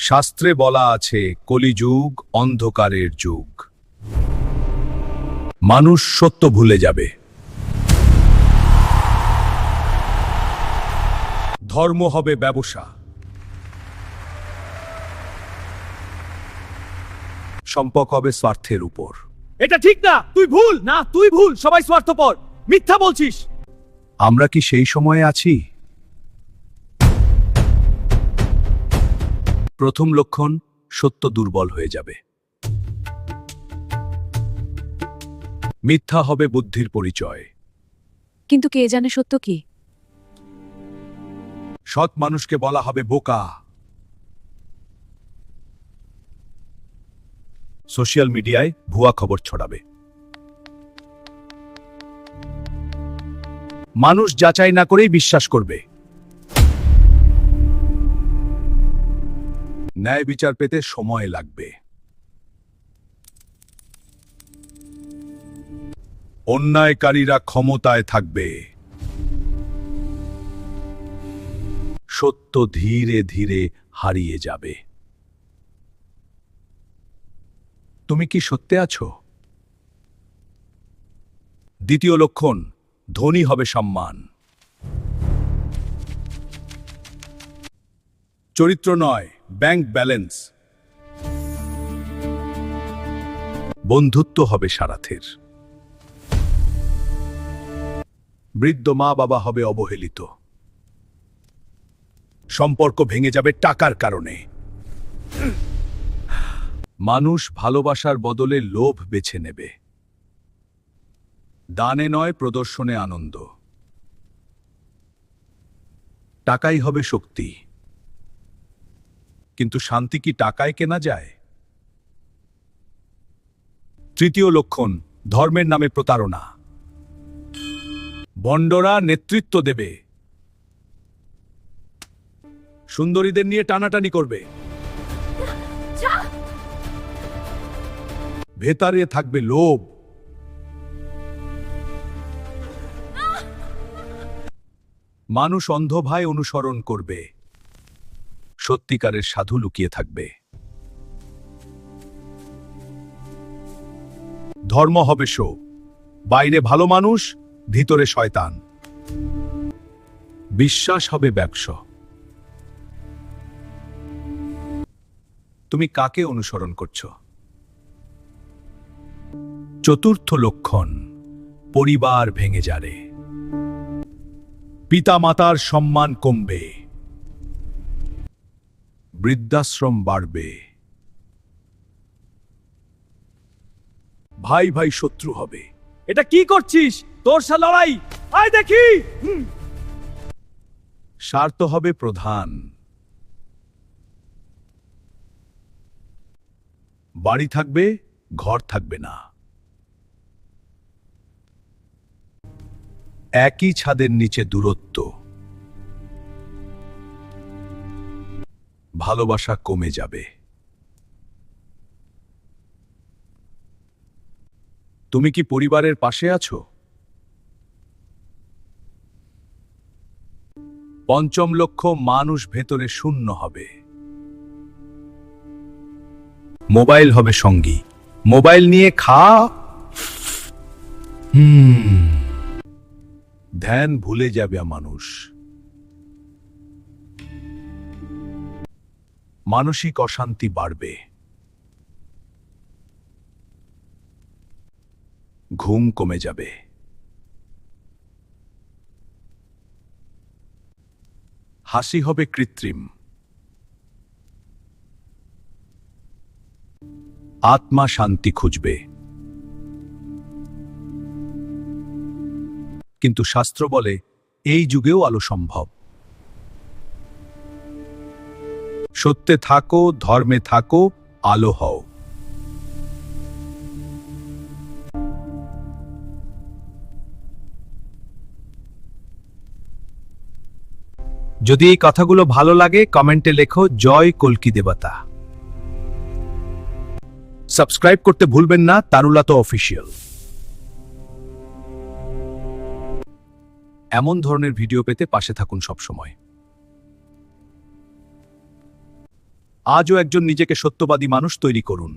শাস্ত্রে বলা আছে কলিযুগ অন্ধকারের যুগ। মানুষ সত্য ভুলে যাবে, ধর্ম হবে ব্যবসা, সম্পর্ক হবে স্বার্থের উপর। এটা ঠিক না, তুই ভুল না, তুই ভুল, সবাই স্বার্থপর, মিথ্যা বলছিস। আমরা কি সেই সময়ে আছি? প্রথম লক্ষণ, সত্য দুর্বল হয়ে যাবে। মিথ্যা হবে বুদ্ধির পরিচয়। কিন্তু কে জানে সত্য কি? সৎ মানুষকে বলা হবে বোকা। সোশ্যাল মিডিয়ায় ভুয়া খবর ছড়াবে। মানুষ যাচাই না করেই বিশ্বাস করবে। ন্যায় বিচার পেতে সময় লাগবে। অন্যায়কারীরা ক্ষমতায় থাকবে। সত্য ধীরে ধীরে হারিয়ে যাবে। তুমি কি সত্যে আছো? দ্বিতীয় লক্ষণ, ধনী হবে সম্মান। চরিত্র নয়, ব্যাংক ব্যালেন্স। বন্ধুত্ব হবে সারাথের। বৃদ্ধ মা বাবা হবে অবহেলিত। সম্পর্ক ভেঙে যাবে টাকার কারণে। মানুষ ভালোবাসার বদলে লোভ বেছে নেবে। দানে নয়, প্রদর্শনে আনন্দ। টাকাই হবে শক্তি, কিন্তু শান্তি কি টাকায় কেনা যায়? তৃতীয় লক্ষণ, ধর্মের নামে প্রতারণা। ভণ্ডরা নেতৃত্ব দেবে। সুন্দরীদের নিয়ে টানাটানি করবে। ভেতরে থাকবে লোভ। মানুষ অন্ধভাবে অনুসরণ করবে। সত্যিকারের সাধু লুকিয়ে থাকবে। ধর্ম হবে শো, বাইরে ভালো মানুষ, ভিতরে শয়তান। বিশ্বাস হবে ব্যবসা। তুমি কাকে অনুসরণ করছো? চতুর্থ লক্ষণ, পরিবার ভেঙে যাবে। পিতা মাতার সম্মান কমবে। বৃদ্ধাশ্রম বাড়বে। ভাই ভাই শত্রু হবে। এটা কি করছিস? তোর সা লড়াই, আয় দেখি। স্বার্থ হবে প্রধান। বাড়ি থাকবে, ঘর থাকবে না। একই ছাদের নিচে দূরত্ব। ভালোবাসা কমে যাবে। তুমি কি পরিবারের পাশে আছো? পঞ্চম লক্ষ্য, মানুষ ভেতরে শূন্য হবে। মোবাইল হবে সঙ্গী। মোবাইল নিয়ে ধ্যান ভুলে যাবে মানুষ। মানসিক অশান্তি বাড়বে। ঘুম কমে যাবে। হাসি হবে কৃত্রিম। আত্মা শান্তি খুঁজবে। কিন্তু শাস্ত্র বলে এই যুগেও আলো সম্ভব। সত্যে থাকো, ধর্মে থাকো, আলো হও। যদি এই কথাগুলো ভালো লাগে কমেন্টে লেখো জয় কল্কি দেবতা। সাবস্ক্রাইব করতে ভুলবেন না তারুলাতো অফিসিয়াল। এমন ধরনের ভিডিও পেতে পাশে থাকুন সবসময়। আজও একজন নিজেকে সত্যবাদী মানুষ তৈরি করুন।